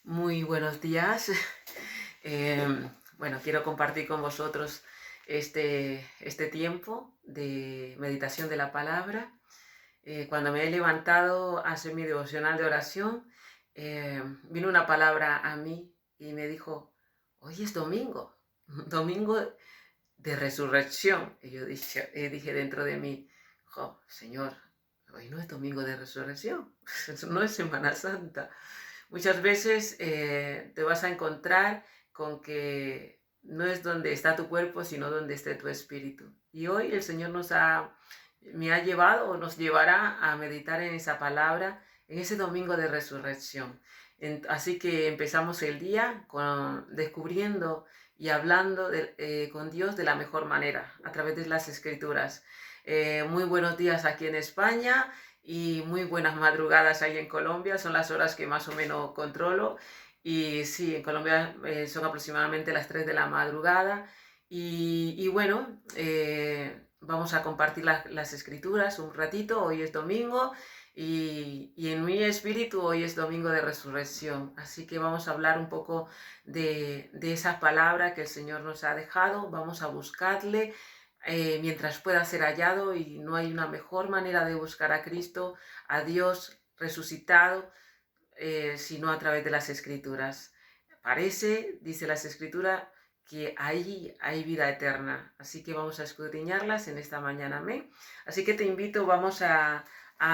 Muy buenos días. Bueno, quiero compartir con vosotros este tiempo de meditación de la palabra. Cuando me he levantado a hacer mi devocional de oración, vino una palabra a mí y me dijo, hoy es domingo, domingo de resurrección. Y yo dije dentro de mí, Señor, hoy no es domingo de resurrección, no es Semana Santa. Muchas veces te vas a encontrar con que no es donde está tu cuerpo, sino donde esté tu espíritu. Y hoy el Señor me ha llevado o nos llevará a meditar en esa palabra, en ese domingo de resurrección. Así que empezamos el día descubriendo y hablando con Dios de la mejor manera, a través de las escrituras. Muy buenos días aquí en España y muy buenas madrugadas ahí en Colombia, son las horas que más o menos controlo. Y sí, en Colombia son aproximadamente las 3 de la madrugada. Y bueno, vamos a compartir las escrituras un ratito. Hoy es domingo y en mi espíritu hoy es domingo de resurrección. Así que vamos a hablar un poco de esa palabra que el Señor nos ha dejado. Vamos a buscarle mientras pueda ser hallado, y no hay una mejor manera de buscar a Cristo, a Dios resucitado, sino a través de las escrituras. Parece, dice las escrituras, que ahí hay vida eterna. Así que vamos a escudriñarlas en esta mañana. Amén. Así que te invito, vamos a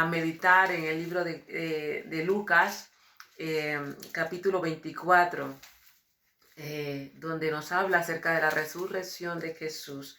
meditar en el libro de Lucas, capítulo 24, donde nos habla acerca de la resurrección de Jesús.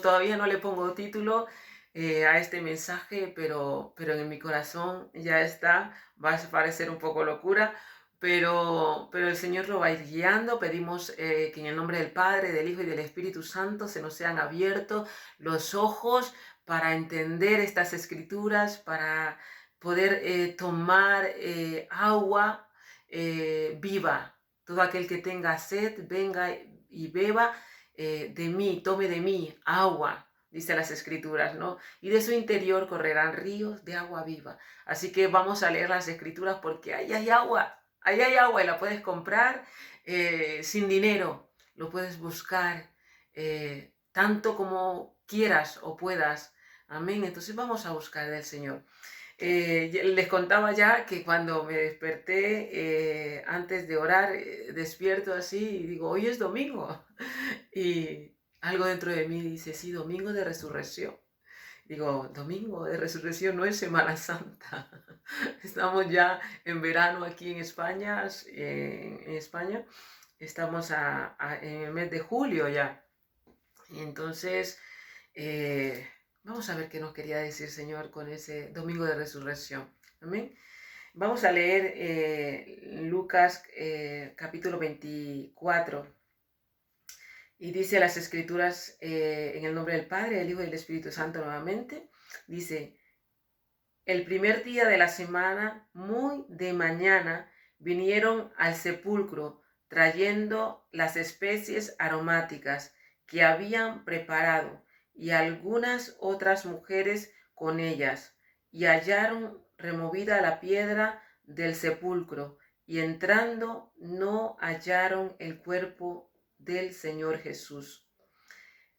Todavía no le pongo título a este mensaje, pero en mi corazón ya está. Va a parecer un poco locura, pero el Señor lo va a ir guiando. Pedimos que en el nombre del Padre, del Hijo y del Espíritu Santo se nos sean abiertos los ojos para entender estas escrituras, para poder tomar agua viva. Todo aquel que tenga sed, venga y beba de mí, tome de mí agua, dice las escrituras, ¿no? Y de su interior correrán ríos de agua viva. Así que vamos a leer las escrituras porque ahí hay agua y la puedes comprar sin dinero, lo puedes buscar tanto como quieras o puedas. Amén. Entonces vamos a buscar del Señor. Les contaba ya que cuando me desperté, antes de orar, despierto así y digo, hoy es domingo. Y algo dentro de mí dice, sí, domingo de resurrección. Digo, domingo de resurrección no es Semana Santa. Estamos ya en verano aquí en España. En España estamos en el mes de julio ya. Y entonces, vamos a ver qué nos quería decir Señor con ese domingo de resurrección. Amén. Vamos a leer Lucas capítulo 24. Y dice las escrituras en el nombre del Padre, del Hijo y del Espíritu Santo nuevamente. Dice, el primer día de la semana, muy de mañana, vinieron al sepulcro trayendo las especies aromáticas que habían preparado y algunas otras mujeres con ellas, y hallaron removida la piedra del sepulcro, y entrando no hallaron el cuerpo del Señor Jesús.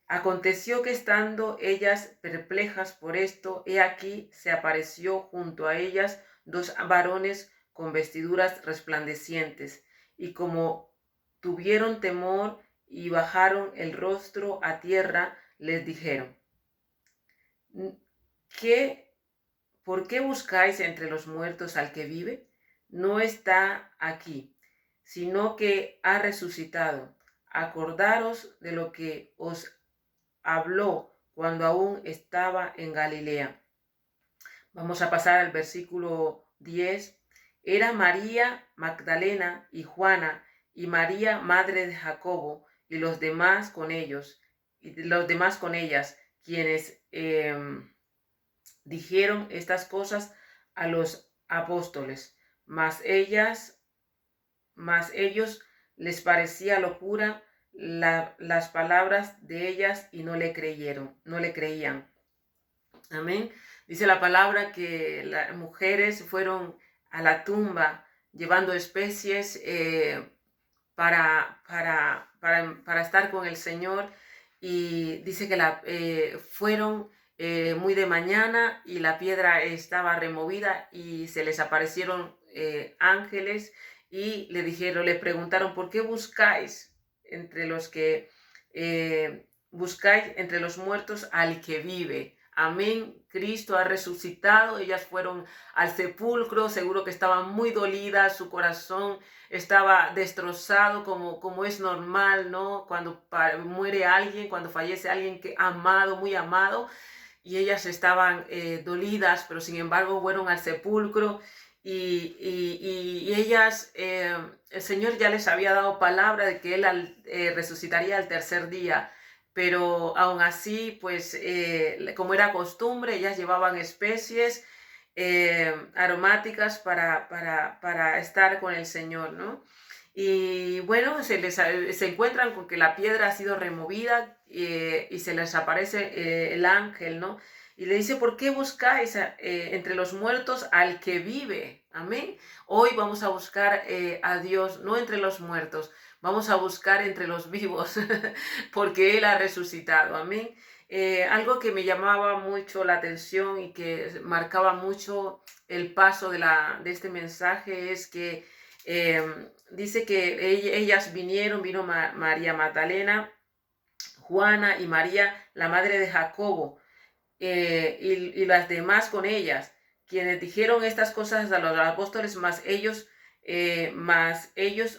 Aconteció que estando ellas perplejas por esto, he aquí se apareció junto a ellas dos varones con vestiduras resplandecientes, y como tuvieron temor y bajaron el rostro a tierra, les dijeron, ¿por qué buscáis entre los muertos al que vive? No está aquí, sino que ha resucitado. Acordaros de lo que os habló cuando aún estaba en Galilea. Vamos a pasar al versículo 10. Era María Magdalena y Juana y María, madre de Jacobo, y los demás con ellos, quienes dijeron estas cosas a los apóstoles, mas ellos les parecía locura las palabras de ellas y no le creían. Amén. Dice la palabra que las mujeres fueron a la tumba llevando especies para estar con el Señor. Y dice que fueron muy de mañana y la piedra estaba removida y se les aparecieron ángeles y le preguntaron, ¿por qué buscáis entre los que buscáis entre los muertos al que vive? Amén, Cristo ha resucitado. Ellas fueron al sepulcro, seguro que estaban muy dolidas, su corazón estaba destrozado como es normal, ¿no? Cuando muere alguien, cuando fallece alguien que amado, muy amado, y ellas estaban dolidas, pero sin embargo fueron al sepulcro y ellas, el Señor ya les había dado palabra de que Él resucitaría al tercer día, pero aún así, pues como era costumbre, ellas llevaban especies aromáticas para estar con el Señor, ¿no? Y bueno, se encuentran con que la piedra ha sido removida y se les aparece el ángel, ¿no? Y le dice, ¿por qué buscáis entre los muertos al que vive? Amén. Hoy vamos a buscar a Dios, no entre los muertos, vamos a buscar entre los vivos, porque Él ha resucitado. Amén. Algo que me llamaba mucho la atención y que marcaba mucho el paso de este mensaje es que dice que vino María Magdalena, Juana y María, la madre de Jacobo, y las demás con ellas, quienes dijeron estas cosas a los apóstoles, más ellos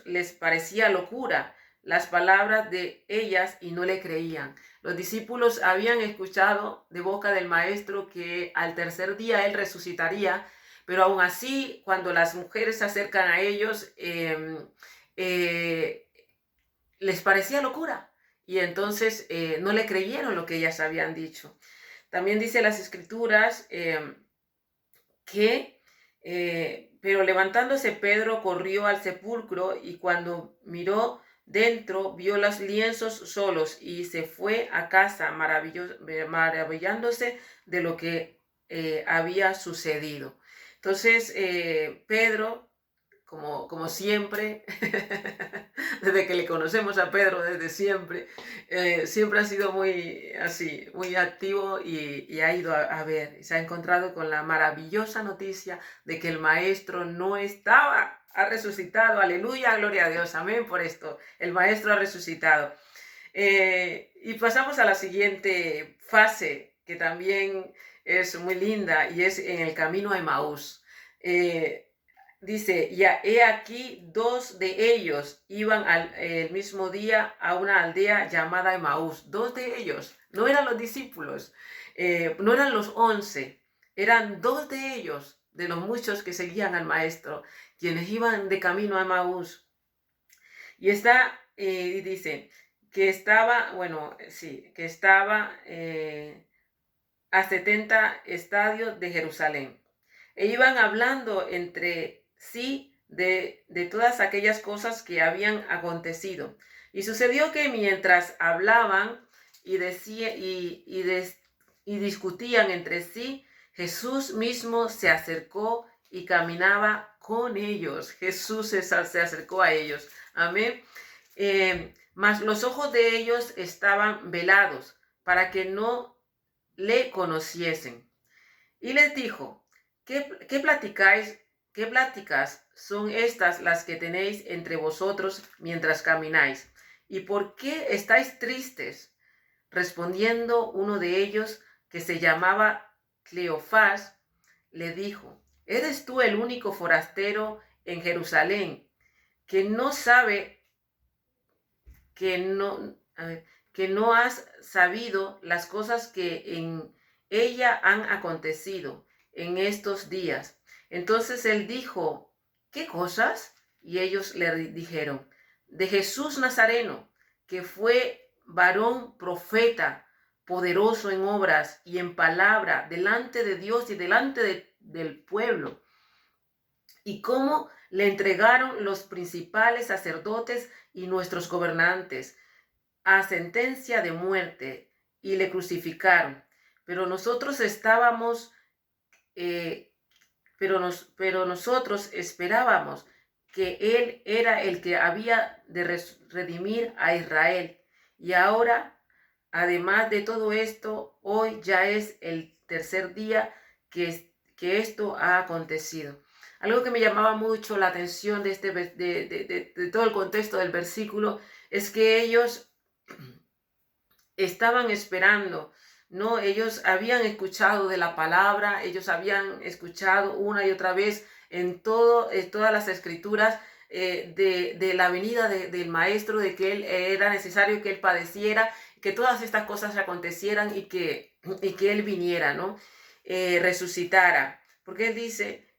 les parecía locura las palabras de ellas y no le creían. Los discípulos habían escuchado de boca del maestro que al tercer día él resucitaría, pero aún así, cuando las mujeres se acercan a ellos, eh, les parecía locura y entonces no le creyeron lo que ellas habían dicho. También dice las escrituras pero levantándose Pedro corrió al sepulcro y cuando miró dentro vio los lienzos solos y se fue a casa maravillándose de lo que había sucedido. Entonces Pedro, como siempre, desde que le conocemos a Pedro, desde siempre, siempre ha sido muy así, muy activo y ha ido a ver, y se ha encontrado con la maravillosa noticia de que el maestro no estaba, ha resucitado, aleluya, gloria a Dios, amén por esto, el maestro ha resucitado. Y pasamos a la siguiente fase, que también es muy linda, y es en el camino a Emaús. Dice, ya he aquí, dos de ellos iban el mismo día a una aldea llamada Emaús. Dos de ellos, no eran los discípulos, no eran los 11, eran dos de ellos, de los muchos que seguían al maestro, quienes iban de camino a Emaús. Y dice, que estaba, bueno, sí, que estaba a 70 estadios de Jerusalén. E iban hablando entre sí de todas aquellas cosas que habían acontecido. Y sucedió que mientras hablaban y discutían entre sí, Jesús mismo se acercó y caminaba con ellos. Jesús se acercó a ellos. Amén. Mas los ojos de ellos estaban velados para que no le conociesen. Y les dijo, ¿qué platicáis? ¿Qué pláticas son estas las que tenéis entre vosotros mientras camináis? ¿Y por qué estáis tristes? Respondiendo uno de ellos, que se llamaba Cleofás, le dijo, ¿eres tú el único forastero en Jerusalén que no sabe, que no has sabido las cosas que en ella han acontecido en estos días? Entonces él dijo, ¿qué cosas? Y ellos le dijeron, de Jesús Nazareno, que fue varón profeta, poderoso en obras y en palabra, delante de Dios y delante del pueblo. Y cómo le entregaron los principales sacerdotes y nuestros gobernantes a sentencia de muerte y le crucificaron. Pero nosotros estábamos pero nosotros esperábamos que Él era el que había de redimir a Israel. Y ahora, además de todo esto, hoy ya es el tercer día que esto ha acontecido. Algo que me llamaba mucho la atención de todo el contexto del versículo es que ellos estaban esperando, ¿no? Ellos habían escuchado de la palabra, ellos habían escuchado una y otra vez en todas las escrituras de la venida del maestro, de que él era necesario que él padeciera, que todas estas cosas acontecieran y que él viniera, ¿no? Resucitara. Porque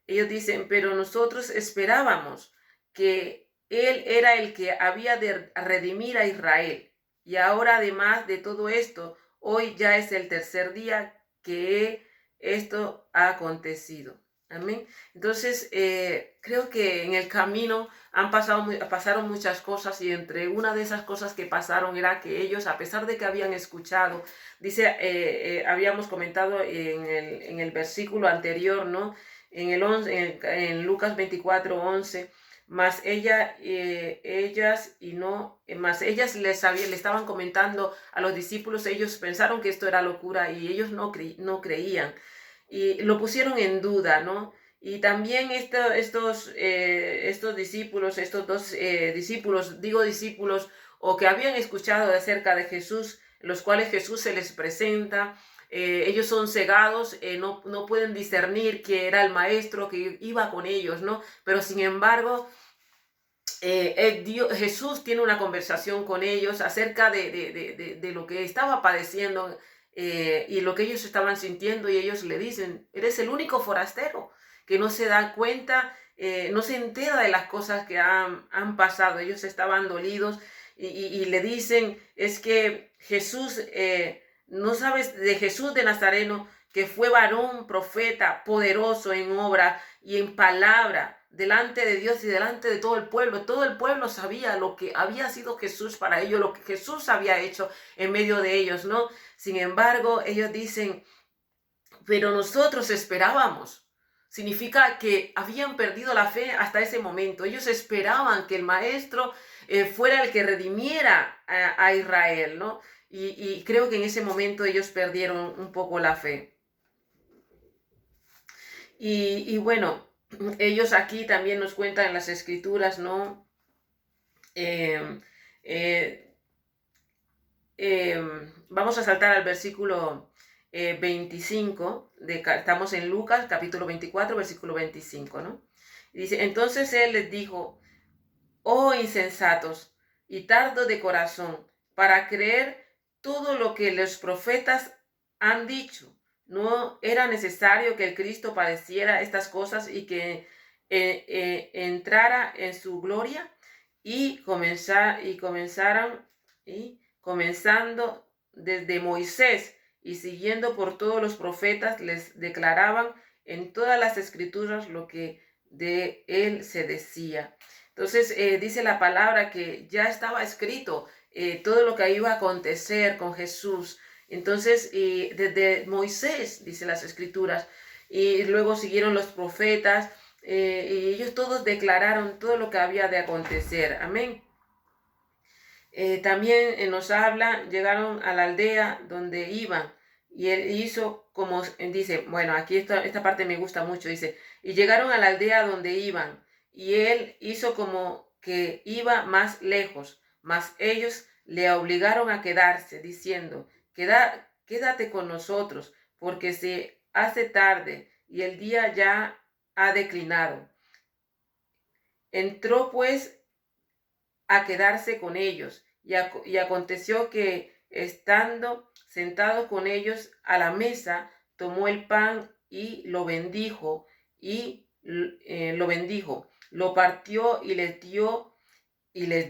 ellos dicen, pero nosotros esperábamos que él era el que había de redimir a Israel. Y ahora, además de todo esto, hoy ya es el tercer día que esto ha acontecido. Amén. Entonces, creo que en el camino pasaron muchas cosas, y entre una de esas cosas que pasaron era que ellos, a pesar de que habían escuchado, habíamos comentado en el versículo anterior, ¿no? En Lucas 24:11, mas ellas le estaban comentando a los discípulos. Ellos pensaron que esto era locura y ellos no creían y lo pusieron en duda, ¿no? Y también estos discípulos, estos dos discípulos, digo discípulos, o que habían escuchado acerca de Jesús, los cuales Jesús se les presenta, ellos son cegados, no pueden discernir que era el maestro que iba con ellos, ¿no? Pero sin embargo, Jesús tiene una conversación con ellos acerca de lo que estaba padeciendo y lo que ellos estaban sintiendo, y ellos le dicen, eres el único forastero que no se da cuenta, no se entera de las cosas que han pasado. Ellos estaban dolidos y le dicen, es que Jesús, no sabes de Jesús de Nazareno, que fue varón, profeta, poderoso en obra y en palabra, delante de Dios y delante de todo el pueblo. Todo el pueblo sabía lo que había sido Jesús para ellos, lo que Jesús había hecho en medio de ellos, ¿no? Sin embargo, ellos dicen, pero nosotros esperábamos. Significa que habían perdido la fe hasta ese momento. Ellos esperaban que el maestro fuera el que redimiera a Israel, ¿no? Y creo que en ese momento ellos perdieron un poco la fe. Y bueno, ellos aquí también nos cuentan en las escrituras, ¿no? Vamos a saltar al versículo 25, estamos en Lucas capítulo 24, versículo 25, ¿no? Y dice, entonces él les dijo, oh insensatos y tardos de corazón, para creer todo lo que los profetas han dicho. ¿No era necesario que el Cristo padeciera estas cosas y que entrara en su gloria? Comenzando desde Moisés y siguiendo por todos los profetas, les declaraban en todas las escrituras lo que de él se decía. Entonces dice la palabra que ya estaba escrito todo lo que iba a acontecer con Jesús. Entonces, desde Moisés, dice las escrituras, y luego siguieron los profetas, y ellos todos declararon todo lo que había de acontecer. Amén. También nos habla, llegaron a la aldea donde iban, y él hizo como, dice, bueno, aquí esta parte me gusta mucho, dice, y llegaron a la aldea donde iban, y él hizo como que iba más lejos, mas ellos le obligaron a quedarse, diciendo, quédate con nosotros, porque se hace tarde y el día ya ha declinado. Entró pues a quedarse con ellos, y aconteció que, estando sentado con ellos a la mesa, tomó el pan y lo bendijo, lo partió y les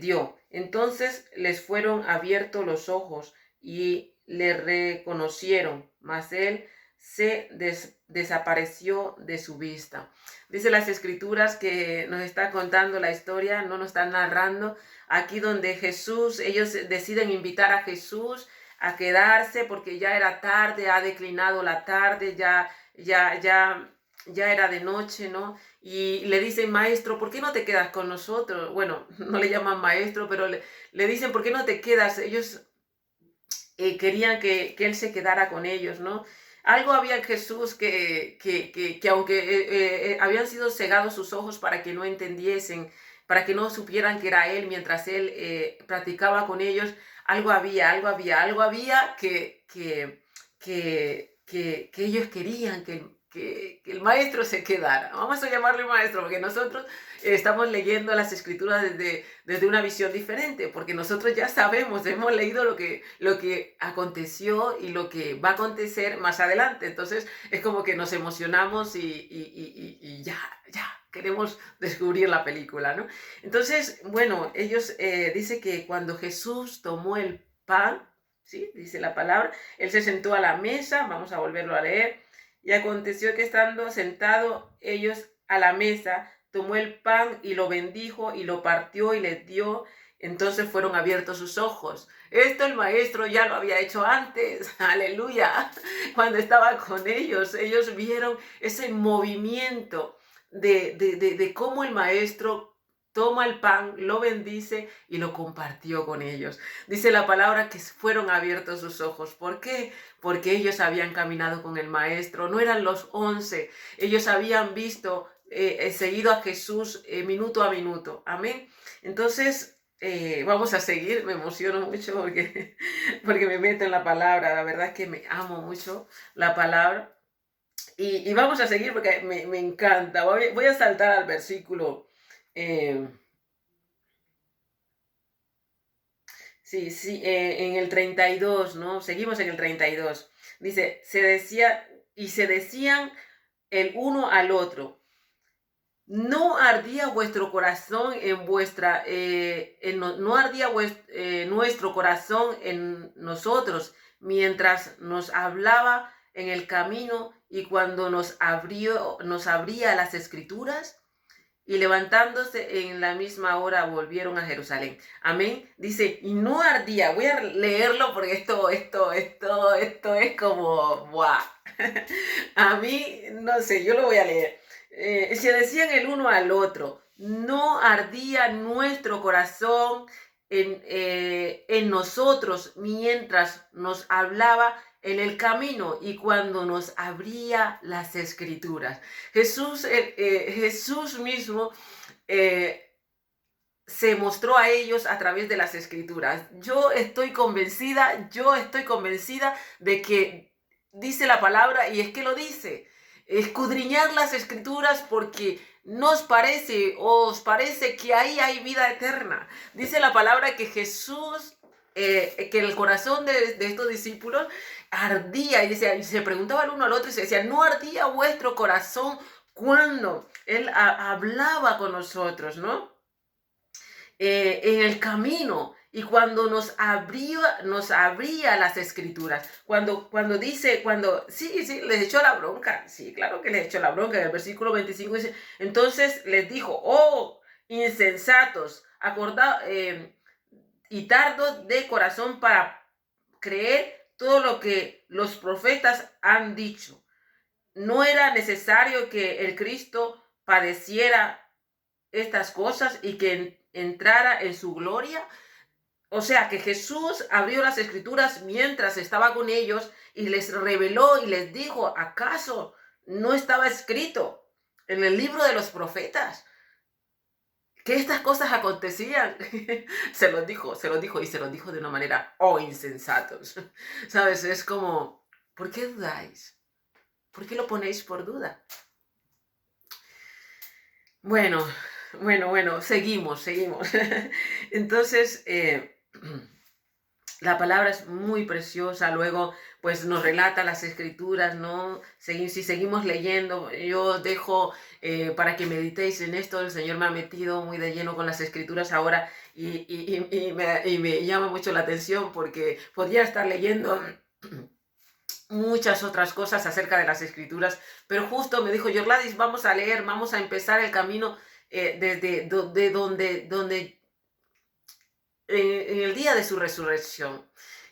dio. Entonces les fueron abiertos los ojos y le reconocieron, mas él se desapareció de su vista. Dice las escrituras que nos está contando la historia, no nos están narrando, aquí donde ellos deciden invitar a Jesús a quedarse porque ya era tarde, ha declinado la tarde, ya ya era de noche, ¿no? Y le dicen, maestro, ¿por qué no te quedas con nosotros? Bueno, no le llaman maestro, pero le dicen, ¿por qué no te quedas? Ellos querían que él se quedara con ellos, ¿no? Algo había en Jesús que aunque habían sido cegados sus ojos para que no entendiesen, para que no supieran que era Él mientras Él practicaba con ellos, algo había que ellos querían que el maestro se quedara. Vamos a llamarle maestro porque nosotros estamos leyendo las escrituras desde una visión diferente, porque nosotros ya sabemos, hemos leído lo que aconteció y lo que va a acontecer más adelante. Entonces es como que nos emocionamos y ya queremos descubrir la película, ¿no? Entonces, bueno, ellos dice que cuando Jesús tomó el pan, ¿sí? Dice la palabra, él se sentó a la mesa, vamos a volverlo a leer, y aconteció que estando sentado ellos a la mesa, tomó el pan y lo bendijo y lo partió y les dio. Entonces fueron abiertos sus ojos. Esto el maestro ya lo había hecho antes, aleluya. Cuando estaba con ellos vieron ese movimiento de cómo el maestro toma el pan, lo bendice y lo compartió con ellos. Dice la palabra que fueron abiertos sus ojos. ¿Por qué? Porque ellos habían caminado con el maestro, no eran los 11, ellos habían visto, seguido a Jesús minuto a minuto, amén. Entonces, vamos a seguir, me emociono mucho porque me meto en la palabra, la verdad es que me amo mucho la palabra. Y vamos a seguir porque me encanta, voy a saltar al versículo. Sí, en el 32, ¿no? Seguimos en el 32. Dice, se decían el uno al otro, ¿no ardía vuestro corazón en vuestra, no ardía nuestro corazón en nosotros mientras nos hablaba en el camino y cuando nos abría las escrituras? Y levantándose en la misma hora volvieron a Jerusalén. Amén. Dice, y no ardía. Voy a leerlo porque esto es como, ¡buah! A mí, no sé, yo lo voy a leer. Se decían el uno al otro, no ardía nuestro corazón en nosotros mientras nos hablaba en el camino y cuando nos abría las escrituras. Jesús mismo se mostró a ellos a través de las escrituras. Yo estoy convencida de que dice la palabra, y es que lo dice, escudriñar las escrituras porque os parece que ahí hay vida eterna. Dice la palabra que Jesús, que el corazón de estos discípulos ardía, y se preguntaba el uno al otro y se decía, ¿no ardía vuestro corazón cuando Él hablaba con nosotros, ¿no? En el camino y cuando nos abría las escrituras, sí, les echó la bronca, sí, claro que les echó la bronca. En el versículo 25 dice, entonces les dijo, oh, insensatos, y tardos de corazón para creer todo lo que los profetas han dicho. ¿No era necesario que el Cristo padeciera estas cosas y que entrara en su gloria? O sea, que Jesús abrió las escrituras mientras estaba con ellos y les reveló y les dijo, ¿acaso no estaba escrito en el libro de los profetas que estas cosas acontecían? se los dijo y se los dijo de una manera, oh, insensatos. ¿Sabes? Es como, ¿por qué dudáis? ¿Por qué lo ponéis por duda? Bueno, seguimos. Entonces, la palabra es muy preciosa. Luego, pues nos relata las escrituras, ¿no? Si seguimos leyendo, yo dejo para que meditéis en esto. El Señor me ha metido muy de lleno con las escrituras ahora y me llama mucho la atención porque podría estar leyendo muchas otras cosas acerca de las escrituras, pero justo me dijo, Yorladis, vamos a leer, vamos a empezar el camino desde donde en el día de su resurrección.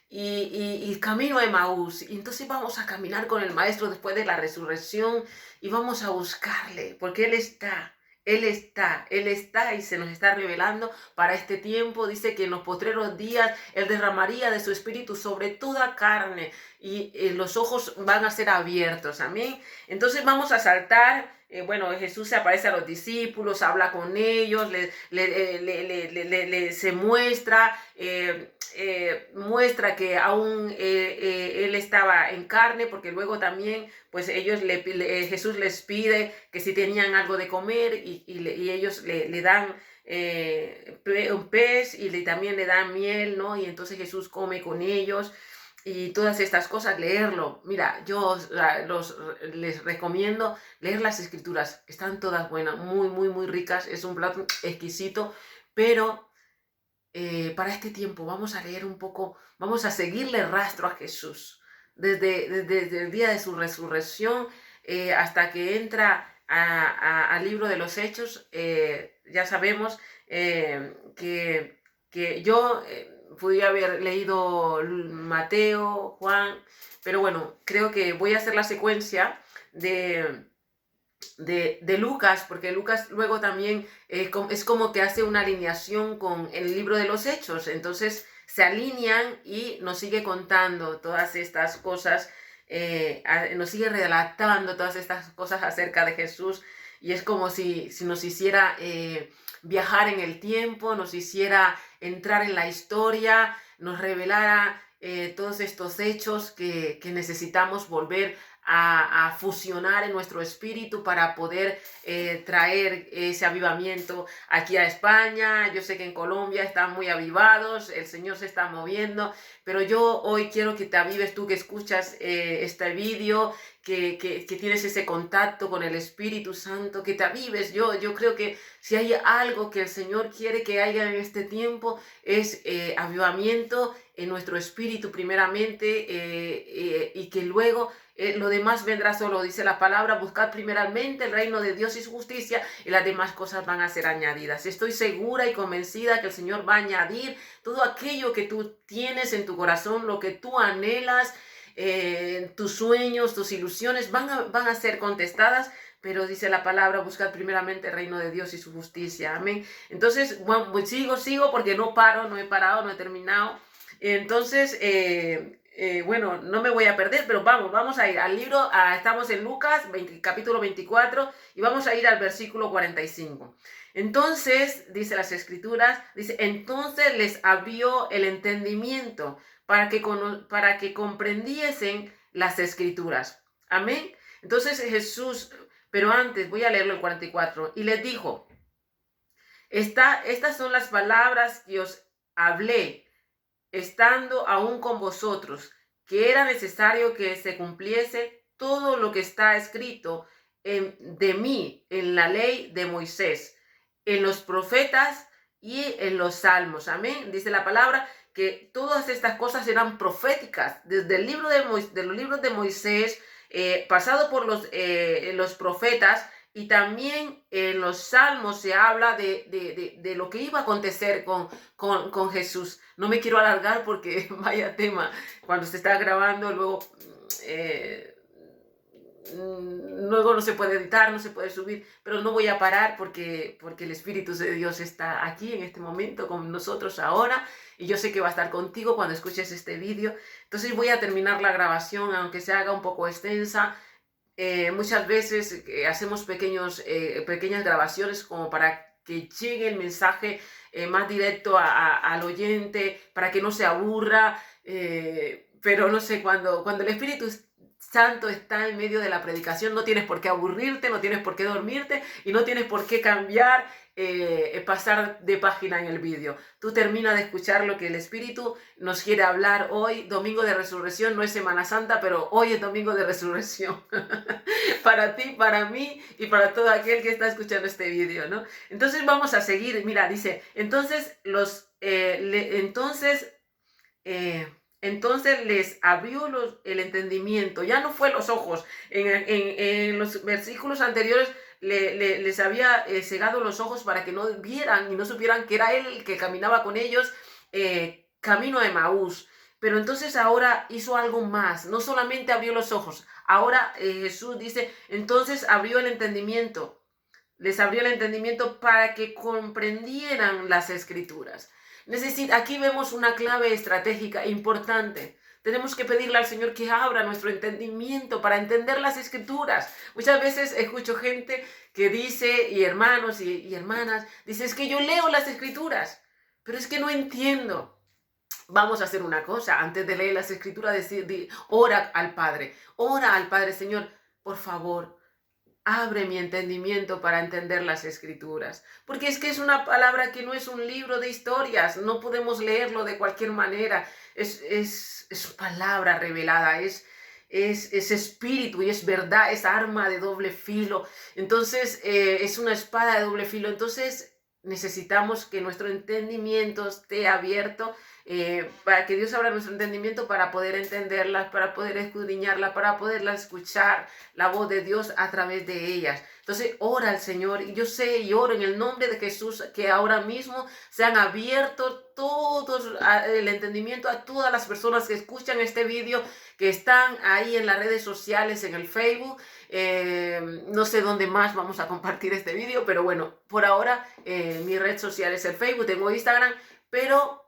y camino a Emaús. Y entonces vamos a caminar con el Maestro después de la resurrección y vamos a buscarle, porque Él está y se nos está revelando para este tiempo. Dice que en los postreros días Él derramaría de su espíritu sobre toda carne y los ojos van a ser abiertos. Amén. Entonces vamos a saltar. Bueno, Jesús se aparece a los discípulos, habla con ellos, se muestra, muestra que aún Él estaba en carne, porque luego también pues Jesús les pide que si tenían algo de comer y ellos le dan un pez y también le dan miel, ¿no? Y entonces Jesús come con ellos y todas estas cosas, leerlo. Mira, yo les recomiendo leer las escrituras, están todas buenas, muy, muy, muy ricas, es un plato exquisito, pero para este tiempo vamos a leer un poco, vamos a seguirle rastro a Jesús, desde el día de su resurrección hasta que entra al libro de los Hechos. Ya sabemos que yo podía haber leído Mateo, Juan, pero bueno, creo que voy a hacer la secuencia de Lucas, porque Lucas luego también es como que hace una alineación con el libro de los Hechos, entonces se alinean y nos sigue contando todas estas cosas, nos sigue relatando todas estas cosas acerca de Jesús, y es como si nos hiciera viajar en el tiempo, nos hiciera entrar en la historia, nos revelara todos estos hechos que necesitamos volver a fusionar en nuestro espíritu para poder traer ese avivamiento aquí a España. Yo sé que en Colombia están muy avivados, el Señor se está moviendo, pero yo hoy quiero que te avives tú que escuchas este vídeo, que tienes ese contacto con el Espíritu Santo, que te avives. Yo creo que si hay algo que el Señor quiere que haya en este tiempo es avivamiento en nuestro espíritu primeramente, y que luego lo demás vendrá solo. Dice la palabra: buscad primeramente el reino de Dios y su justicia, y las demás cosas van a ser añadidas. Estoy segura y convencida que el Señor va a añadir todo aquello que tú tienes en tu corazón, lo que tú anhelas, tus sueños, tus ilusiones van a ser contestadas. Pero dice la palabra: buscad primeramente el reino de Dios y su justicia. Amén. Entonces, bueno, pues sigo porque no paro, no he parado, no he terminado. Entonces, bueno, no me voy a perder, pero vamos a ir al libro. Estamos en Lucas, capítulo 24, y vamos a ir al versículo 45. Entonces, dice las escrituras, dice: entonces les abrió el entendimiento para que comprendiesen las escrituras. Amén. Entonces Jesús, pero antes voy a leerlo el 44, y les dijo: estas son las palabras que os hablé estando aún con vosotros, que era necesario que se cumpliese todo lo que está escrito de mí en la ley de Moisés, en los profetas y en los salmos. Amén. Dice la palabra que todas estas cosas eran proféticas, desde el libro de los libros de Moisés, pasado por los profetas, y también en los salmos se habla de lo que iba a acontecer con Jesús. No me quiero alargar porque vaya tema, cuando se está grabando, luego no se puede editar, no se puede subir, pero no voy a parar porque el Espíritu de Dios está aquí en este momento con nosotros ahora, y yo sé que va a estar contigo cuando escuches este vídeo. Entonces voy a terminar la grabación, aunque se haga un poco extensa. Muchas veces hacemos pequeñas grabaciones como para que llegue el mensaje más directo al oyente, para que no se aburra, pero no sé, cuando el Espíritu Santo está en medio de la predicación, no tienes por qué aburrirte, no tienes por qué dormirte y no tienes por qué cambiar, pasar de página en el vídeo. Tú termina de escuchar lo que el Espíritu nos quiere hablar hoy. Domingo de Resurrección, no es Semana Santa, pero hoy es Domingo de Resurrección. Para ti, para mí y para todo aquel que está escuchando este vídeo, ¿no? Entonces vamos a seguir. Mira, dice: entonces entonces les abrió el entendimiento, ya no fue los ojos. En los versículos anteriores les había cegado los ojos para que no vieran y no supieran que era él el que caminaba con ellos, camino a Emaús. Pero entonces ahora hizo algo más, no solamente abrió los ojos, ahora Jesús dice, entonces abrió el entendimiento, les abrió el entendimiento para que comprendieran las escrituras. Aquí vemos una clave estratégica importante. Tenemos que pedirle al Señor que abra nuestro entendimiento para entender las escrituras. Muchas veces escucho gente que dice, y hermanos y hermanas, dice, es que yo leo las escrituras, pero es que no entiendo. Vamos a hacer una cosa, antes de leer las escrituras, ora al Padre, Señor, por favor, abre mi entendimiento para entender las escrituras. Porque es que es una palabra que no es un libro de historias, no podemos leerlo de cualquier manera, es palabra revelada, es espíritu y es verdad, es arma de doble filo. Entonces, es una espada de doble filo. Entonces, necesitamos que nuestro entendimiento esté abierto, para que Dios abra nuestro entendimiento para poder entenderlas, para poder escudriñarlas, para poderlas escuchar la voz de Dios a través de ellas. Entonces ora al Señor, y yo sé y oro en el nombre de Jesús que ahora mismo se han abierto todos el entendimiento a todas las personas que escuchan este vídeo, que están ahí en las redes sociales, en el Facebook. No sé dónde más vamos a compartir este vídeo, pero bueno, por ahora mi red social es el Facebook, tengo Instagram, pero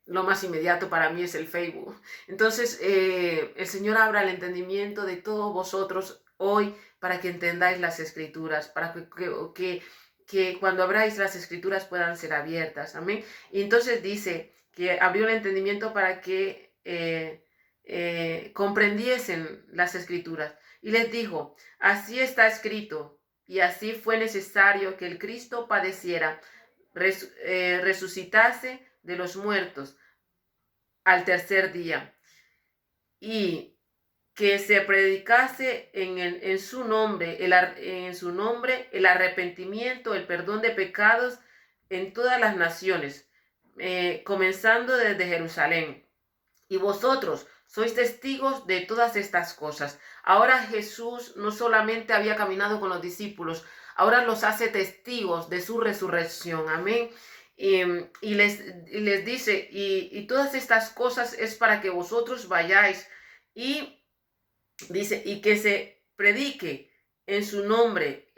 lo más inmediato para mí es el Facebook. Entonces, el Señor abra el entendimiento de todos vosotros hoy para que entendáis las escrituras, para que cuando abráis las escrituras puedan ser abiertas. Amén. Y entonces dice que abrió el entendimiento para que comprendiesen las escrituras. Y les dijo, así está escrito, y así fue necesario que el Cristo padeciera, resucitase de los muertos al tercer día, y que se predicase en su nombre el arrepentimiento, el perdón de pecados en todas las naciones, comenzando desde Jerusalén. Y vosotros sois testigos de todas estas cosas. Ahora Jesús no solamente había caminado con los discípulos, ahora los hace testigos de su resurrección. Amén. Y les dice, y todas estas cosas es para que vosotros vayáis, y dice, y que se predique en su nombre,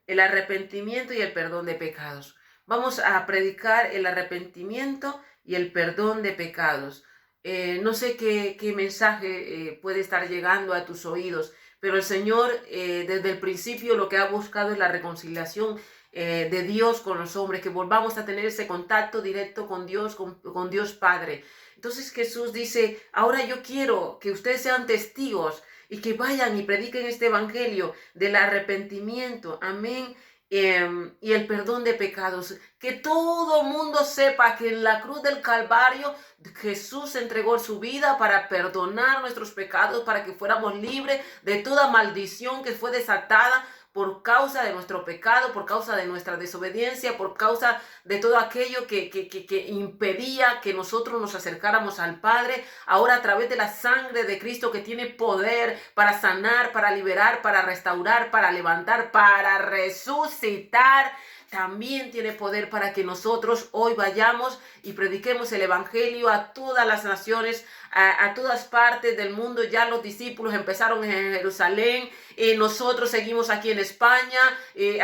el arrepentimiento y el perdón de pecados. Vamos a predicar el arrepentimiento y el perdón de pecados. No sé qué mensaje puede estar llegando a tus oídos, pero el Señor desde el principio lo que ha buscado es la reconciliación de Dios con los hombres, que volvamos a tener ese contacto directo con Dios, con Dios Padre. Entonces Jesús dice, ahora yo quiero que ustedes sean testigos y que vayan y prediquen este evangelio del arrepentimiento, amén, y el perdón de pecados. Que todo el mundo sepa que en la cruz del Calvario Jesús entregó su vida para perdonar nuestros pecados, para que fuéramos libres de toda maldición que fue desatada por causa de nuestro pecado, por causa de nuestra desobediencia, por causa de todo aquello que impedía que nosotros nos acercáramos al Padre. Ahora, a través de la sangre de Cristo, que tiene poder para sanar, para liberar, para restaurar, para levantar, para resucitar, también tiene poder para que nosotros hoy vayamos y prediquemos el evangelio a todas las naciones, a todas partes del mundo. Ya los discípulos empezaron en Jerusalén, nosotros seguimos aquí en España,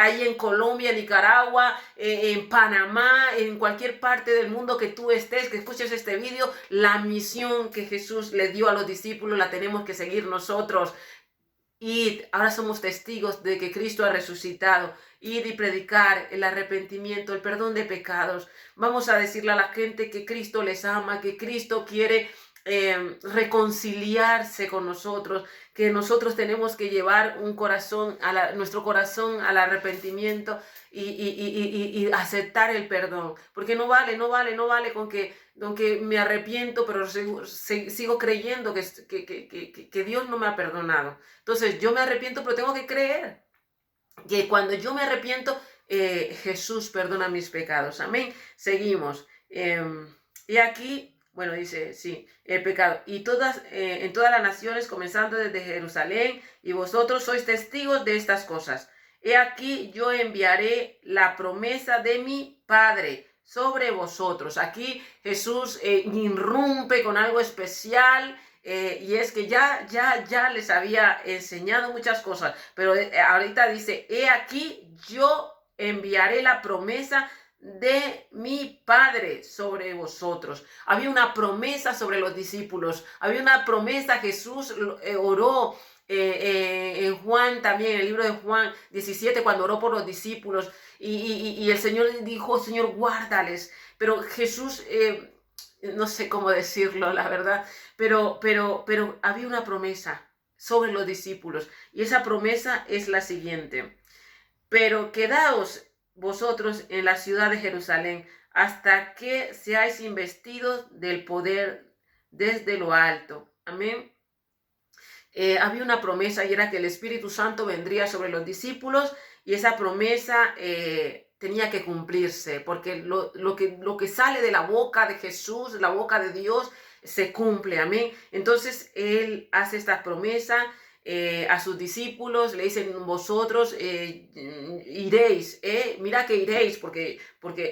ahí en Colombia, Nicaragua, en Panamá, en cualquier parte del mundo que tú estés, que escuches este video. La misión que Jesús le dio a los discípulos la tenemos que seguir nosotros. Y ahora somos testigos de que Cristo ha resucitado. Ir y predicar el arrepentimiento, el perdón de pecados. Vamos a decirle a la gente que Cristo les ama, que Cristo quiere reconciliarse con nosotros, que nosotros tenemos que llevar nuestro corazón al arrepentimiento y aceptar el perdón, porque no vale con que me arrepiento, pero sigo creyendo que Dios no me ha perdonado. Entonces yo me arrepiento, pero tengo que creer que cuando yo me arrepiento, Jesús perdona mis pecados. Amén. Seguimos. Y aquí, bueno, dice, sí, el pecado. Y en todas las naciones, comenzando desde Jerusalén, y vosotros sois testigos de estas cosas. He aquí, yo enviaré la promesa de mi Padre sobre vosotros. Aquí Jesús irrumpe con algo especial. Y es que ya les había enseñado muchas cosas, pero ahorita dice, he aquí yo enviaré la promesa de mi Padre sobre vosotros. Había una promesa sobre los discípulos, había una promesa, Jesús oró en Juan también, en el libro de Juan 17, cuando oró por los discípulos, y el Señor dijo, Señor, guárdales, pero Jesús, no sé cómo decirlo, la verdad, pero había una promesa sobre los discípulos, y esa promesa es la siguiente: pero quedaos vosotros en la ciudad de Jerusalén hasta que seáis investidos del poder desde lo alto. Amén. Había una promesa, y era que el Espíritu Santo vendría sobre los discípulos, y esa promesa tenía que cumplirse, porque lo que sale de la boca de Jesús, la boca de Dios, se cumple. Amén. Entonces Él hace esta promesa a sus discípulos, le dicen, vosotros iréis, mira que iréis, porque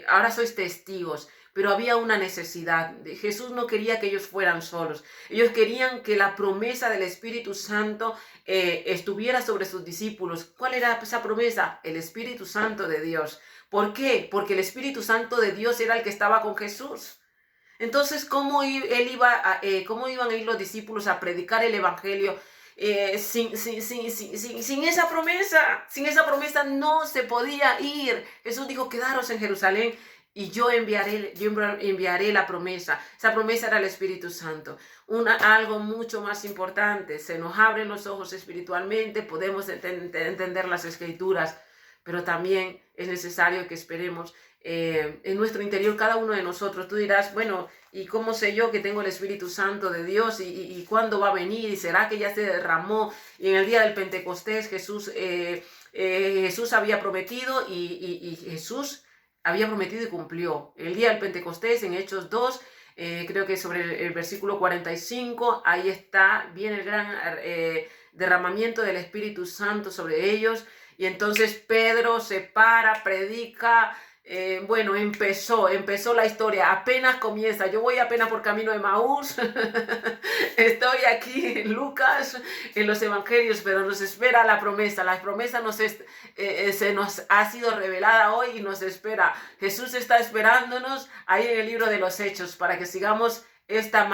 ahora sois testigos. Pero había una necesidad. Jesús no quería que ellos fueran solos. Ellos querían que la promesa del Espíritu Santo estuviera sobre sus discípulos. ¿Cuál era esa promesa? El Espíritu Santo de Dios. ¿Por qué? Porque el Espíritu Santo de Dios era el que estaba con Jesús. Entonces, ¿cómo iban a ir los discípulos a predicar el Evangelio sin esa promesa? Sin esa promesa no se podía ir. Jesús dijo, quedaros en Jerusalén y yo enviaré la promesa. Esa promesa era el Espíritu Santo. Algo mucho más importante, se nos abren los ojos espiritualmente, podemos entender las Escrituras, pero también es necesario que esperemos en nuestro interior, cada uno de nosotros. Tú dirás, bueno, ¿y cómo sé yo que tengo el Espíritu Santo de Dios? ¿Y cuándo va a venir? ¿Y será que ya se derramó? Y en el día del Pentecostés Jesús había prometido, y Jesús había prometido y cumplió. El día del Pentecostés, en Hechos 2, creo que sobre el versículo 45, ahí está, viene el gran derramamiento del Espíritu Santo sobre ellos. Y entonces Pedro se para, predica. Bueno, empezó la historia, apenas comienza. Yo voy apenas por camino de Maús. Estoy aquí en Lucas, en los evangelios, pero nos espera la promesa. La promesa se nos ha sido revelada hoy y nos espera. Jesús está esperándonos ahí en el libro de los Hechos para que sigamos este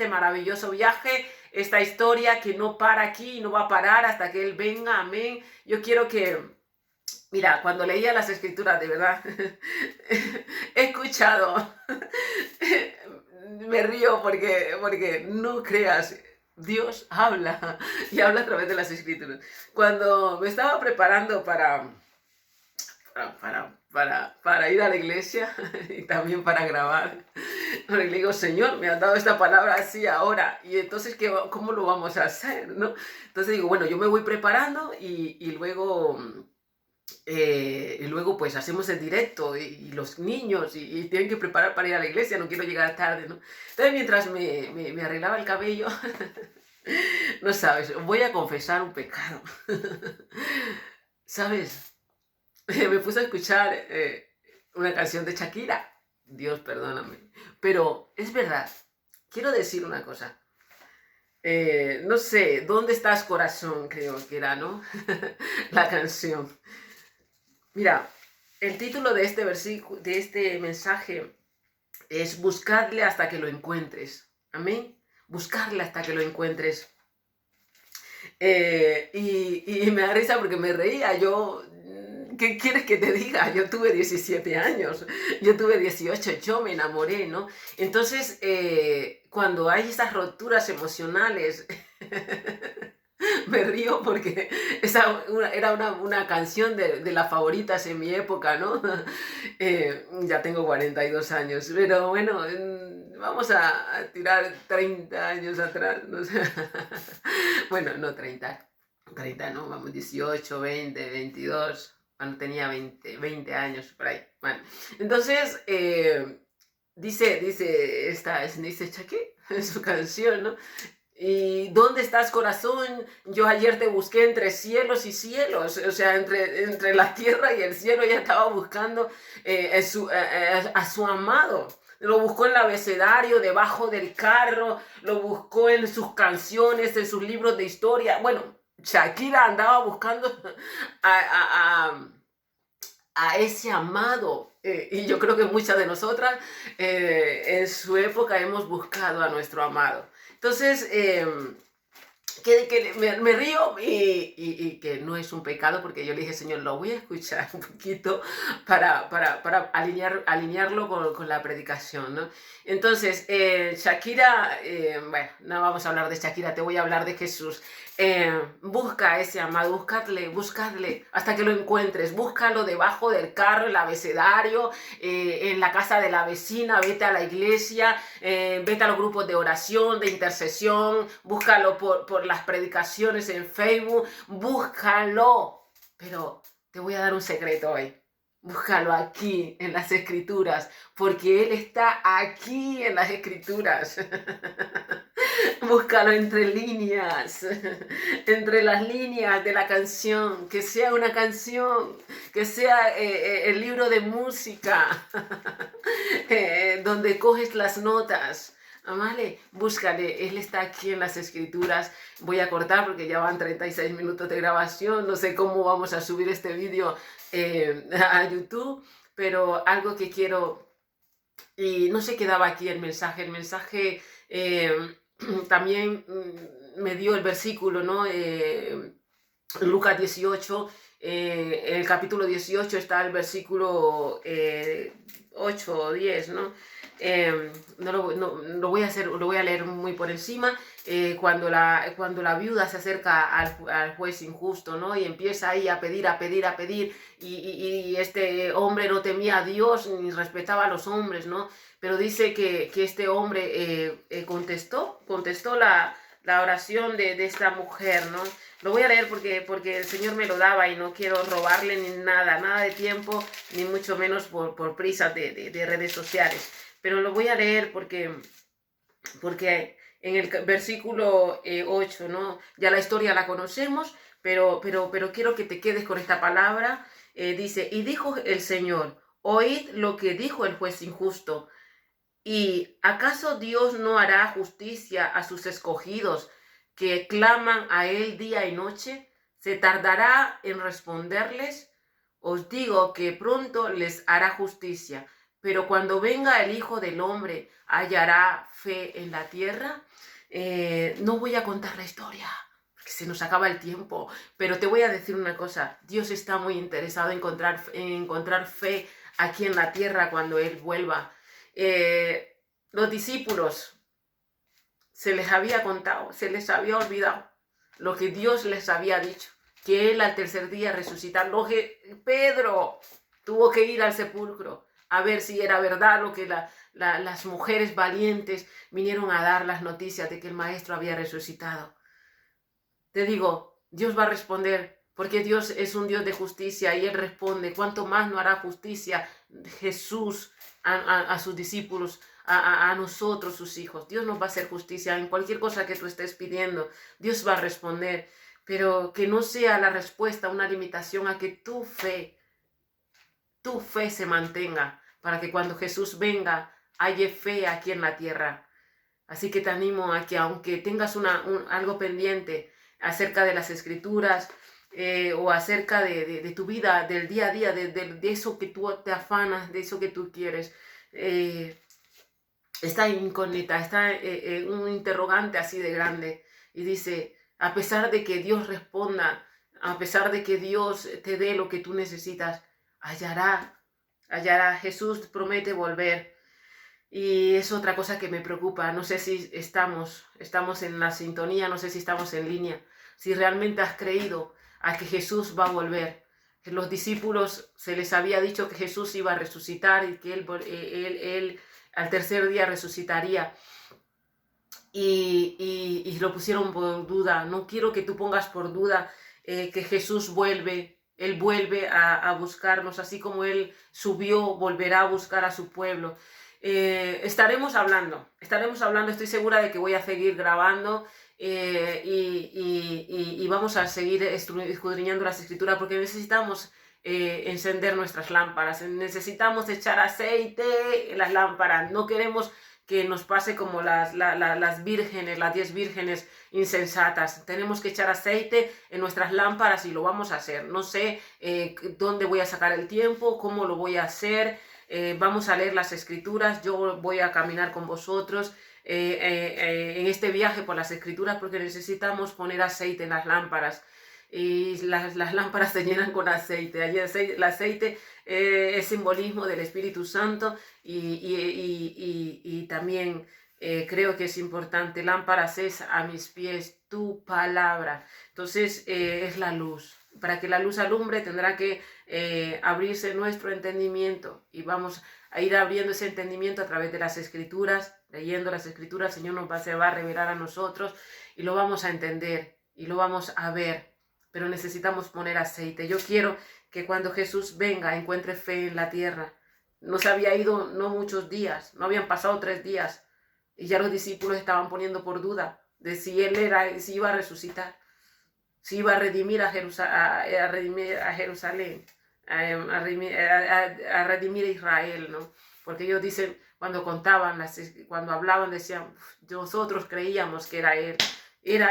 maravilloso viaje, esta historia que no para aquí y no va a parar hasta que Él venga. Amén. Yo quiero que... Mira, cuando leía las Escrituras, de verdad, he escuchado, me río porque no creas, Dios habla y habla a través de las Escrituras. Cuando me estaba preparando para ir a la iglesia y también para grabar, le digo, Señor, me has dado esta palabra así ahora, y entonces, ¿cómo lo vamos a hacer? ¿No? Entonces digo, bueno, yo me voy preparando y luego pues hacemos el directo, y los niños y tienen que preparar para ir a la iglesia, no quiero llegar tarde, ¿no? Entonces, mientras me arreglaba el cabello, no sabes, voy a confesar un pecado. ¿Sabes? Me puse a escuchar una canción de Shakira. Dios, perdóname. Pero es verdad, quiero decir una cosa. No sé, ¿dónde estás, corazón? Creo que era, ¿no? La canción. Mira, el título de este versículo, de este mensaje, es buscarle hasta que lo encuentres. Amén. Buscarle hasta que lo encuentres. Y me da risa porque me reía. ¿Qué quieres que te diga? Yo tuve 17 años, yo tuve 18, yo me enamoré, ¿no? Entonces, cuando hay esas rupturas emocionales, me río porque era una canción de las favoritas en mi época, ¿no? Ya tengo 42 años, pero bueno, vamos a tirar 30 años atrás, no sé. Bueno, no 30 no, vamos, 18, 20, 22, cuando tenía 20 años, por ahí. Bueno, entonces, dice Shakira en su canción, ¿no? ¿Y dónde estás, corazón? Yo ayer te busqué entre cielos y cielos, o sea, entre la tierra y el cielo. Ella estaba buscando a su amado. Lo buscó en el abecedario, debajo del carro, lo buscó en sus canciones, en sus libros de historia. Bueno, Shakira andaba buscando a, a- a- a ese amado. Y yo creo que muchas de nosotras en su época hemos buscado a nuestro amado. Entonces, que me río y que no es un pecado, porque yo le dije, Señor, lo voy a escuchar un poquito para alinearlo con la predicación, ¿no? Entonces, Shakira, bueno, no vamos a hablar de Shakira, te voy a hablar de Jesús. Busca a ese amado, buscadle hasta que lo encuentres, búscalo debajo del carro, el abecedario, en la casa de la vecina, vete a la iglesia, vete a los grupos de oración, de intercesión, búscalo por las predicaciones en Facebook, búscalo. Pero te voy a dar un secreto hoy. Búscalo aquí en las escrituras, porque Él está aquí en las escrituras. Búscalo entre líneas, entre las líneas de la canción, que sea una canción, que sea el libro de música, donde coges las notas. Vale, búscale, Él está aquí en las escrituras. Voy a cortar porque ya van 36 minutos de grabación, no sé cómo vamos a subir este vídeo a YouTube, pero algo que quiero, y no se quedaba aquí el mensaje también me dio el versículo, ¿no? Lucas 18, en el capítulo 18 está el versículo 8 o 10, ¿no? Lo voy a hacer, lo voy a leer muy por encima. Cuando la viuda se acerca al juez injusto, ¿no? Y empieza ahí a pedir, y este hombre no temía a Dios ni respetaba a los hombres, ¿no? Pero dice que este hombre contestó la oración de esta mujer, ¿no? Lo voy a leer porque el Señor me lo daba y no quiero robarle ni nada de tiempo, ni mucho menos por prisas de redes sociales. Pero lo voy a leer porque en el versículo 8, ¿no? Ya la historia la conocemos, pero quiero que te quedes con esta palabra. Dice, y dijo el Señor, oíd lo que dijo el juez injusto. ¿Y acaso Dios no hará justicia a sus escogidos que claman a Él día y noche? ¿Se tardará en responderles? Os digo que pronto les hará justicia, pero cuando venga el Hijo del Hombre, ¿hallará fe en la tierra? No voy a contar la historia, porque se nos acaba el tiempo, pero te voy a decir una cosa, Dios está muy interesado en encontrar fe aquí en la tierra cuando Él vuelva. Los discípulos se les había contado, se les había olvidado lo que Dios les había dicho, que Él al tercer día resucitar. Pedro tuvo que ir al sepulcro a ver si era verdad lo que las mujeres valientes vinieron a dar las noticias de que el maestro había resucitado. Te digo, Dios va a responder, porque Dios es un Dios de justicia y Él responde. ¿Cuánto más no hará justicia Jesús a sus discípulos, a nosotros, sus hijos? Dios nos va a hacer justicia en cualquier cosa que tú estés pidiendo. Dios va a responder, pero que no sea la respuesta una limitación a que tu fe se mantenga, para que cuando Jesús venga, haya fe aquí en la tierra. Así que te animo a que aunque tengas algo pendiente acerca de las escrituras o acerca de tu vida, del día a día, de eso que tú te afanas, de eso que tú quieres, está incógnita, está un interrogante así de grande. Y dice, a pesar de que Dios responda, a pesar de que Dios te dé lo que tú necesitas, hallará. Jesús promete volver. Y es otra cosa que me preocupa. No sé si estamos en la sintonía, no sé si estamos en línea. Si realmente has creído a que Jesús va a volver. Que los discípulos se les había dicho que Jesús iba a resucitar y que él al tercer día resucitaría. Y lo pusieron por duda. No quiero que tú pongas por duda que Jesús vuelve. Él vuelve a buscarnos, así como Él subió, volverá a buscar a su pueblo. Estaremos hablando, estoy segura de que voy a seguir grabando y vamos a seguir escudriñando las escrituras porque necesitamos encender nuestras lámparas, necesitamos echar aceite en las lámparas, no queremos que nos pase como las vírgenes, las 10 vírgenes insensatas. Tenemos que echar aceite en nuestras lámparas y lo vamos a hacer. No sé dónde voy a sacar el tiempo, cómo lo voy a hacer. Vamos a leer las escrituras, yo voy a caminar con vosotros en este viaje por las escrituras porque necesitamos poner aceite en las lámparas. Y las lámparas se llenan con aceite. Allí el aceite es simbolismo del Espíritu Santo y también creo que es importante. Lámparas es a mis pies tu palabra. Entonces es la luz. Para que la luz alumbre tendrá que abrirse nuestro entendimiento y vamos a ir abriendo ese entendimiento a través de las escrituras, leyendo las escrituras. El Señor se va a revelar a nosotros y lo vamos a entender y lo vamos a ver. Pero necesitamos poner aceite. Yo quiero que cuando Jesús venga encuentre fe en la tierra. No se había ido no muchos días, no habían pasado 3 días y ya los discípulos estaban poniendo por duda de si si iba a resucitar, si iba a redimir a Jerusalén, a redimir a Israel, ¿no? Porque ellos dicen, cuando contaban, cuando hablaban, decían, nosotros creíamos que era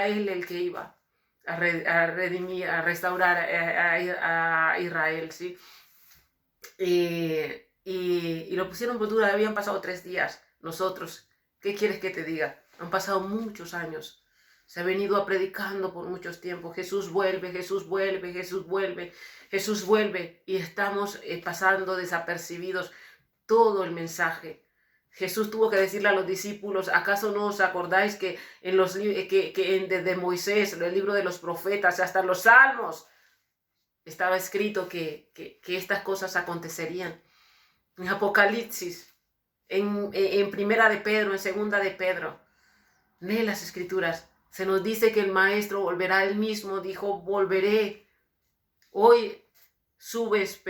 Él el que iba a redimir, a restaurar a Israel, ¿sí? Y lo pusieron por duda, habían pasado 3 días. Nosotros, ¿qué quieres que te diga? Han pasado muchos años. Se ha venido predicando por muchos tiempos. Jesús vuelve, Jesús vuelve, Jesús vuelve, Jesús vuelve. Y estamos pasando desapercibidos todo el mensaje. Jesús tuvo que decirle a los discípulos, ¿acaso no os acordáis que desde Moisés, el libro de los profetas, hasta los salmos, estaba escrito que estas cosas acontecerían? En Apocalipsis, en Primera de Pedro, en Segunda de Pedro, lee las escrituras. Se nos dice que el Maestro volverá. Él mismo dijo, volveré. Hoy subes,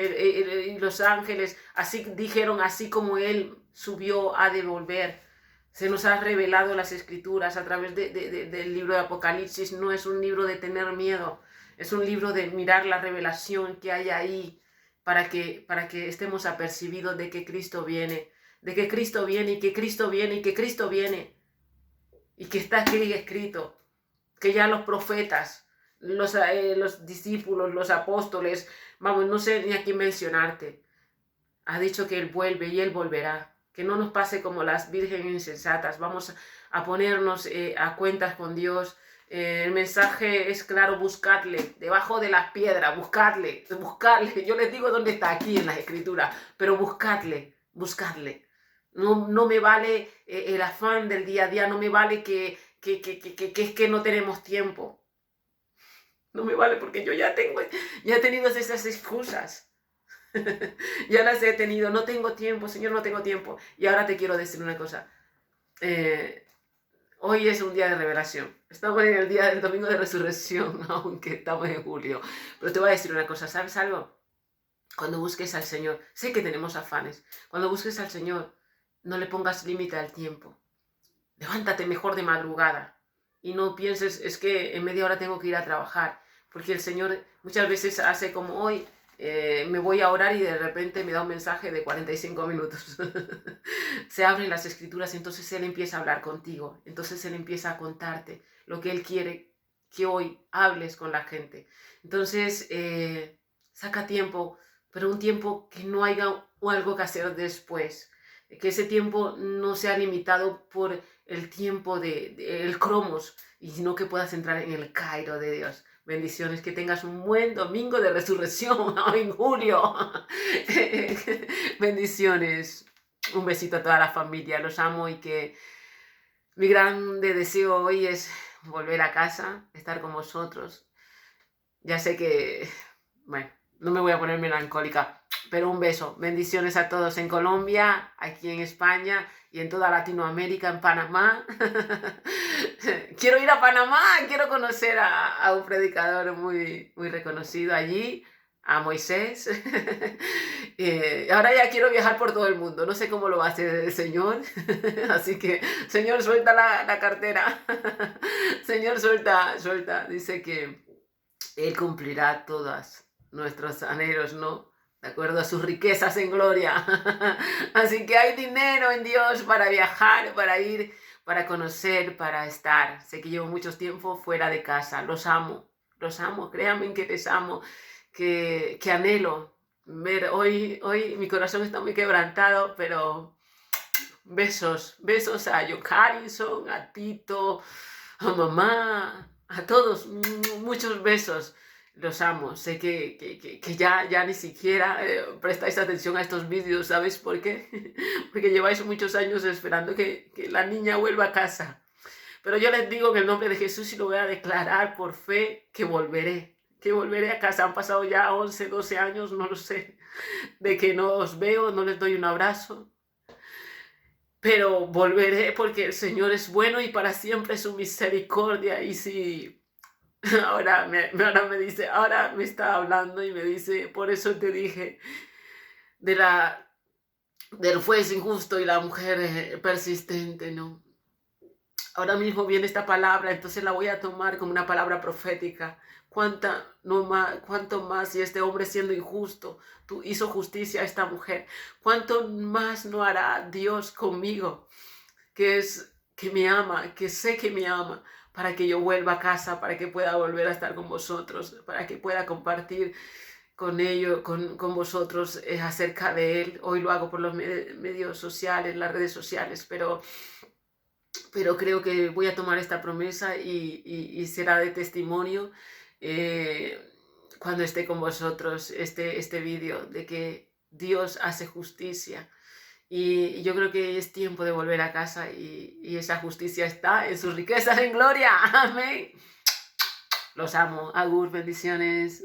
los ángeles así dijeron, así como Él subió, ha de volver. Se nos ha revelado las escrituras a través del libro de Apocalipsis. No es un libro de tener miedo, es un libro de mirar la revelación que hay ahí para que estemos apercibidos de que Cristo viene, de que Cristo viene y que Cristo viene y que Cristo viene y que está aquí escrito, que ya los profetas, los discípulos, los apóstoles, vamos, no sé ni a quién mencionarte, ha dicho que Él vuelve y Él volverá. Que no nos pase como las vírgenes insensatas. Vamos a ponernos a cuentas con Dios. El mensaje es claro, buscadle, debajo de las piedras, buscadle. Yo les digo dónde está aquí en las escrituras, pero buscadle. No me vale el afán del día a día, no me vale que es que no tenemos tiempo. No me vale porque yo ya he tenido esas excusas. Ya las he tenido, no tengo tiempo, Señor, no tengo tiempo. Y ahora te quiero decir una cosa. Hoy es un día de revelación. Estamos en el día del domingo de resurrección, aunque estamos en julio. Pero te voy a decir una cosa, ¿sabes algo? Cuando busques al Señor, sé que tenemos afanes. Cuando busques al Señor, no le pongas límite al tiempo. Levántate mejor de madrugada. Y no pienses, es que en media hora tengo que ir a trabajar. Porque el Señor muchas veces hace como hoy. Me voy a orar y de repente me da un mensaje de 45 minutos. Se abren las escrituras y entonces Él empieza a hablar contigo. Entonces Él empieza a contarte lo que Él quiere que hoy hables con la gente. Entonces, saca tiempo, pero un tiempo que no haya algo que hacer después. Que ese tiempo no sea limitado por el tiempo el cromos, y sino que puedas entrar en el Cairo de Dios. Bendiciones, que tengas un buen domingo de resurrección en julio. Bendiciones. Un besito a toda la familia, los amo y que mi grande deseo hoy es volver a casa, estar con vosotros. Ya sé que, bueno, no me voy a poner melancólica, pero un beso. Bendiciones a todos en Colombia, aquí en España y en toda Latinoamérica, en Panamá. Quiero ir a Panamá, quiero conocer a un predicador muy reconocido allí, a Moisés. Ahora ya quiero viajar por todo el mundo. No sé cómo lo va a hacer el Señor. Así que, Señor, suelta la cartera. Señor, suelta, suelta. Dice que Él cumplirá todos nuestros anhelos, ¿no? De acuerdo a sus riquezas en gloria. Así que hay dinero en Dios para viajar, para ir, para conocer, para estar. Sé que llevo mucho tiempo fuera de casa. Los amo. Créanme que les amo, que anhelo ver. Hoy mi corazón está muy quebrantado, pero besos a John Harrison, a Tito, a mamá, a todos, muchos besos. Los amo. Sé que ya ni siquiera prestáis atención a estos vídeos. ¿Sabéis por qué? Porque lleváis muchos años esperando que la niña vuelva a casa. Pero yo les digo en el nombre de Jesús y lo voy a declarar por fe que volveré a casa. Han pasado ya 11, 12 años, no lo sé, de que no os veo, no les doy un abrazo. Pero volveré porque el Señor es bueno y para siempre su misericordia. Y si ahora me dice, ahora me está hablando y me dice, por eso te dije del juez injusto y la mujer persistente, ¿no? Ahora mismo viene esta palabra, entonces la voy a tomar como una palabra profética. Cuánto más, y este hombre siendo injusto, tú hizo justicia a esta mujer, cuánto más no hará Dios conmigo, que me ama, que sé que me ama, para que yo vuelva a casa, para que pueda volver a estar con vosotros, para que pueda compartir con ellos, con vosotros acerca de Él. Hoy lo hago por los medios sociales, las redes sociales, pero creo que voy a tomar esta promesa y será de testimonio cuando esté con vosotros este vídeo de que Dios hace justicia. Y yo creo que es tiempo de volver a casa y esa justicia está en sus riquezas en gloria. Amén. Los amo. Agur, bendiciones.